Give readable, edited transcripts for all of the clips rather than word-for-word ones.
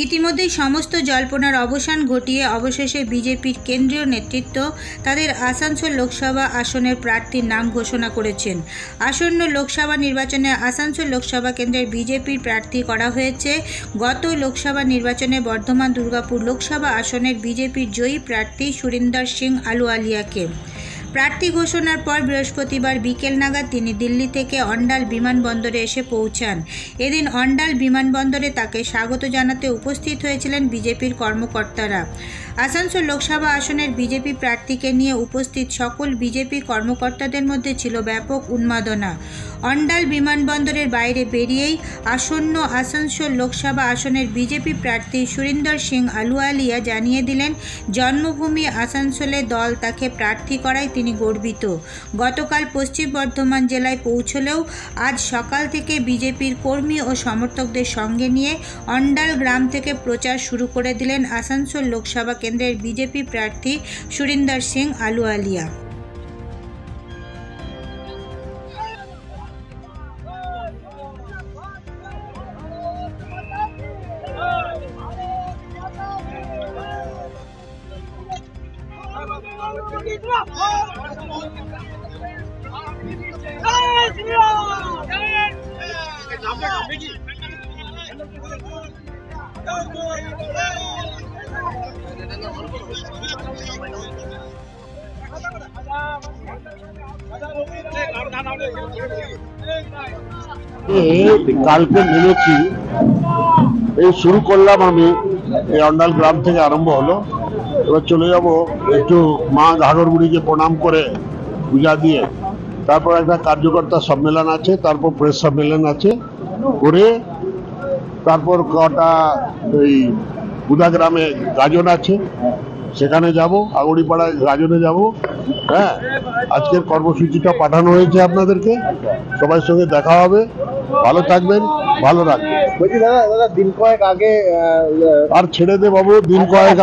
ইতিমধ্যেই সমস্ত জল্পনার অবসান ঘটিয়ে অবশেষে বিজেপির কেন্দ্রীয় নেতৃত্ব তাদের আসানসোল লোকসভা আসনের প্রার্থীর নাম ঘোষণা করেছেন। আসন্ন লোকসভা নির্বাচনে আসানসোল লোকসভা কেন্দ্রের বিজেপির প্রার্থী করা হয়েছে গত লোকসভা নির্বাচনে বর্ধমান দুর্গাপুর লোকসভা আসনের বিজেপির জয়ী প্রার্থী সুরিন্দর সিং আলুওয়ালিয়াকে। প্রার্থী ঘোষণার পর বৃহস্পতিবার বিকেল নাগাদ তিনি দিল্লি থেকে অন্ডাল বিমানবন্দরে এসে পৌঁছান। এদিন অন্ডাল বিমানবন্দরে তাকে স্বাগত জানাতে উপস্থিত হয়েছিলেন বিজেপির কর্মকর্তারা। আসানসোল লোকসভা আসনের বিজেপি প্রার্থীকে নিয়ে উপস্থিত সকল বিজেপি কর্মকর্তাদের মধ্যে ছিল ব্যাপক উন্মাদনা। অন্ডাল বিমানবন্দরের বাইরে বেরিয়েই আসন্ন আসানসোল লোকসভা আসনের বিজেপি প্রার্থী সুরিন্দর সিং আলুওয়ালিয়া জানিয়ে দিলেন, জন্মভূমি আসানসোলে দল তাকে প্রার্থী করায় তিনি গর্বিত। গতকাল পশ্চিম বর্ধমান জেলায় পৌঁছলেও আজ সকাল থেকে বিজেপির কর্মী ও সমর্থকদের সঙ্গে নিয়ে অন্ডাল গ্রাম থেকে প্রচার শুরু করে দিলেন আসানসোল লোকসভা কেন্দ্রের বিজেপি প্রার্থী সুরিন্দর সিং আলুওয়ালিয়া। কালকে নেমেছি, এই শুরু করলাম আমি, এই অন্ডাল গ্রাম থেকে আরম্ভ হলো। এবার চলে যাব একটু মা ঘাগরবুড়িকে প্রণাম করে পূজা দিয়ে, তারপর একটা কার্যকর্তা সম্মেলন আছে, তারপর প্রেস সম্মেলন আছে করে, তারপর কটা এই বুধা গ্রামে গাজন আছে, সেখানে যাব, আগড়িপাড়ায় গাজনে যাব। হ্যাঁ, আজকের কর্মসূচিটা পাঠানো হয়েছে আপনাদেরকে, সবার সঙ্গে দেখা হবে। ভালো থাকবেন, ভালো রাখবেন। বলছি দাদা দিন কয়েক আগে আর ছেড়ে দে বাবু, দিন কয়েক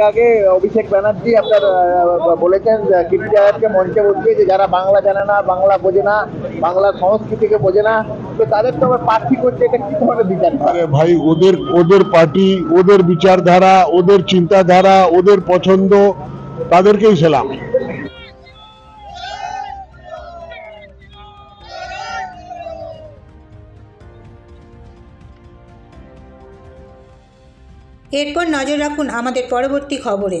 আগে অভিষেক ব্যানার্জি আপনার বলেছেন কীর্তি আজাদকে মঞ্চে বসিয়ে যে যারা বাংলা জানে না, বাংলা বোঝে না, বাংলার সংস্কৃতিকে বোঝে না, তো তাদের তো আবার প্রার্থী করছে, এটা কি ধরনের বিচার? আরে ভাই, ওদের পার্টি, ওদের বিচারধারা, ওদের চিন্তাধারা, ওদের পছন্দ, তাদেরকেই সেলাম। এরপর নজর রাখুন আমাদের পরবর্তী খবরে।